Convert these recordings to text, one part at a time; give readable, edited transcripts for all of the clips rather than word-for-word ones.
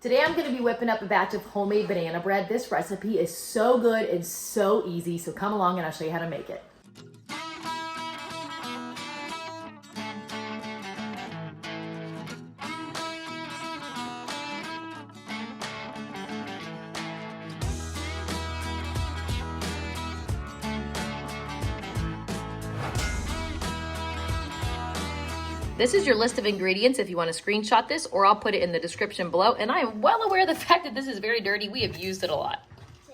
Today I'm going to be whipping up a batch of homemade banana bread. This recipe is so good and so easy, so come along and I'll show you how to make it. This is your list of ingredients if you want to screenshot this, or I'll put it in the description below. And I am well aware of the fact that this is very dirty. We have used it a lot.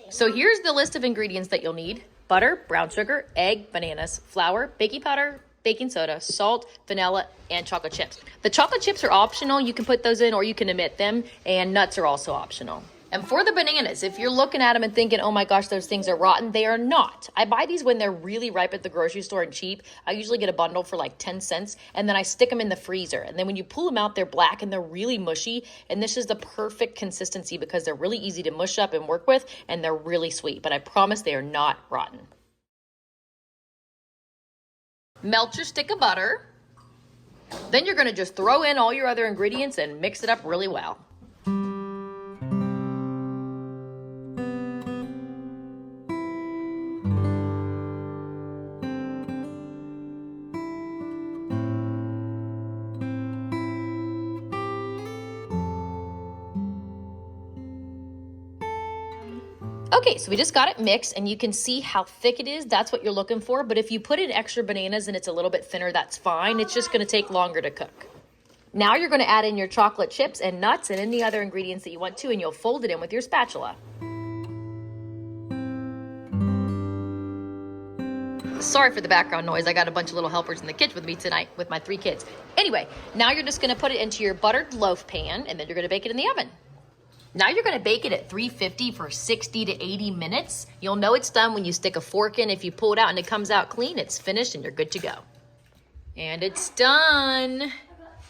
So here's the list of ingredients that you'll need. Butter, brown sugar, egg, bananas, flour, baking powder, baking soda, salt, vanilla, and chocolate chips. The chocolate chips are optional. You can put those in or you can omit them, and nuts are also optional. And for the bananas, if you're looking at them and thinking, oh my gosh, those things are rotten, they are not. I buy these when they're really ripe at the grocery store and cheap. I usually get a bundle for like 10 cents, and then I stick them in the freezer. And then when you pull them out, they're black and they're really mushy. And this is the perfect consistency because they're really easy to mush up and work with, and they're really sweet. But I promise they are not rotten. Melt your stick of butter. Then you're gonna just throw in all your other ingredients and mix it up really well. Okay, so we just got it mixed and you can see how thick it is. That's what you're looking for. But if you put in extra bananas and it's a little bit thinner, that's fine. It's just gonna take longer to cook. Now you're gonna add in your chocolate chips and nuts and any other ingredients that you want to, and you'll fold it in with your spatula. Sorry for the background noise. I got a bunch of little helpers in the kitchen with me tonight with my 3 kids. Anyway, now you're just gonna put it into your buttered loaf pan and then you're gonna bake it in the oven. Now you're gonna bake it at 350 for 60 to 80 minutes. You'll know it's done when you stick a fork in. If you pull it out and it comes out clean, it's finished and you're good to go. And it's done.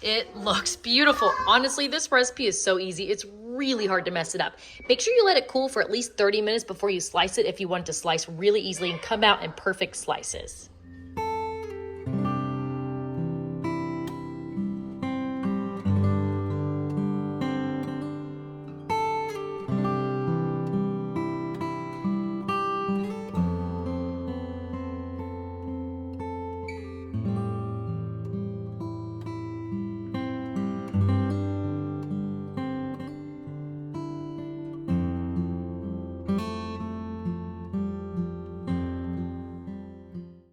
It looks beautiful. Honestly, this recipe is so easy. It's really hard to mess it up. Make sure you let it cool for at least 30 minutes before you slice it if you want it to slice really easily and come out in perfect slices.